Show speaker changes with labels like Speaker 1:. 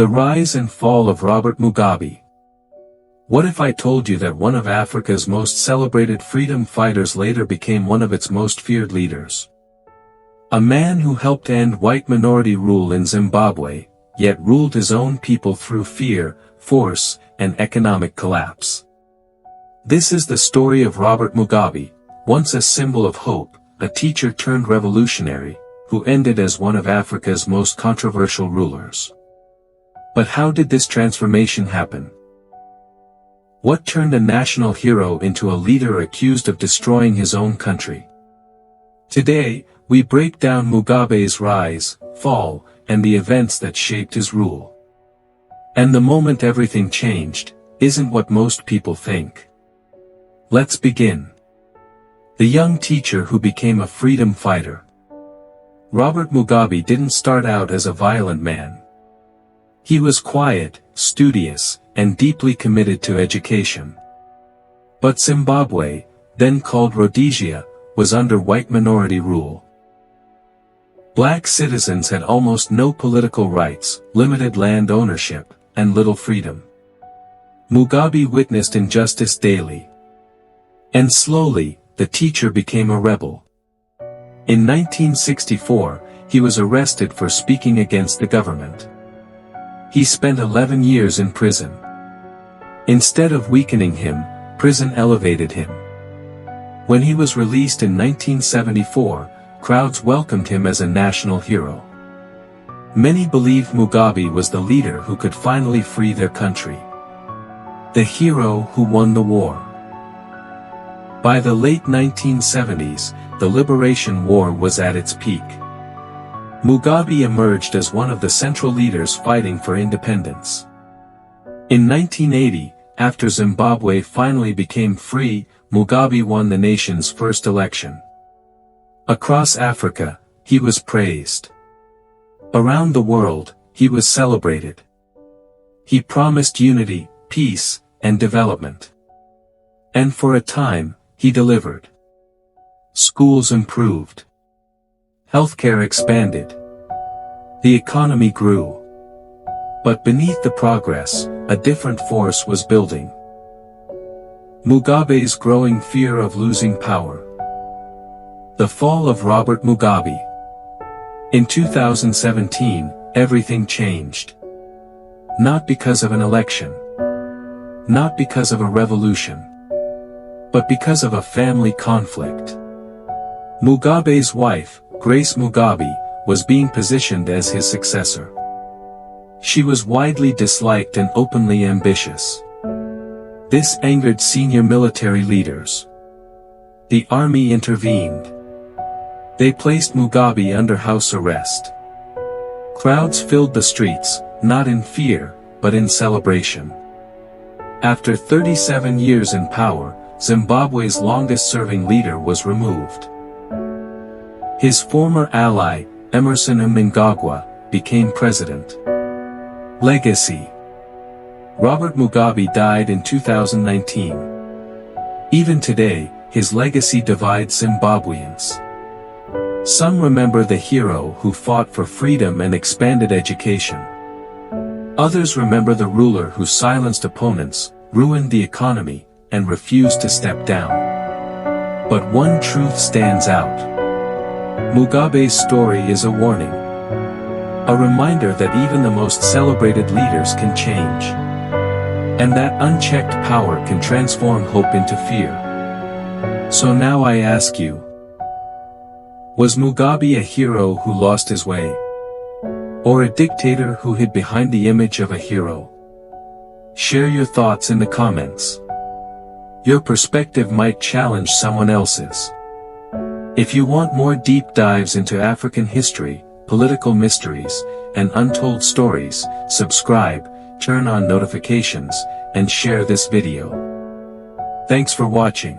Speaker 1: The rise and fall of Robert Mugabe. What if I told you that one of Africa's most celebrated freedom fighters later became one of its most feared leaders? A man who helped end white minority rule in Zimbabwe, yet ruled his own people through fear, force, and economic collapse. This is the story of Robert Mugabe, once a symbol of hope, a teacher turned revolutionary, who ended as one of Africa's most controversial rulers. But how did this transformation happen? What turned a national hero into a leader accused of destroying his own country? Today, we break down Mugabe's rise, fall, and the events that shaped his rule. And the moment everything changed, isn't what most people think. Let's begin. The young teacher who became a freedom fighter. Robert Mugabe didn't start out as a violent man. He was quiet, studious, and deeply committed to education. But Zimbabwe, then called Rhodesia, was under white minority rule. Black citizens had almost no political rights, limited land ownership, and little freedom. Mugabe witnessed injustice daily. And slowly, the teacher became a rebel. In 1964, he was arrested for speaking against the government. He spent 11 years in prison. Instead of weakening him, prison elevated him. When he was released in 1974, crowds welcomed him as a national hero. Many believed Mugabe was the leader who could finally free their country. The hero who won the war. By the late 1970s, the Liberation War was at its peak. Mugabe emerged as one of the central leaders fighting for independence. In 1980, after Zimbabwe finally became free, Mugabe won the nation's first election. Across Africa, he was praised. Around the world, he was celebrated. He promised unity, peace, and development. And for a time, he delivered. Schools improved. Healthcare expanded. The economy grew. But beneath the progress, a different force was building. Mugabe's growing fear of losing power. The fall of Robert Mugabe. In 2017, everything changed. Not because of an election. Not because of a revolution. But because of a family conflict. Mugabe's wife, Grace Mugabe, was being positioned as his successor. She was widely disliked and openly ambitious. This angered senior military leaders. The army intervened. They placed Mugabe under house arrest. Crowds filled the streets, not in fear, but in celebration. After 37 years in power, Zimbabwe's longest-serving leader was removed. His former ally, Emmerson Mnangagwa, became president. Legacy. Robert Mugabe died in 2019. Even today, his legacy divides Zimbabweans. Some remember the hero who fought for freedom and expanded education. Others remember the ruler who silenced opponents, ruined the economy, and refused to step down. But one truth stands out. Mugabe's story is a warning. A reminder that even the most celebrated leaders can change. And that unchecked power can transform hope into fear. So now I ask you, was Mugabe a hero who lost his way? Or a dictator who hid behind the image of a hero? Share your thoughts in the comments. Your perspective might challenge someone else's. If you want more deep dives into African history, political mysteries, and untold stories, subscribe, turn on notifications, and share this video. Thanks for watching.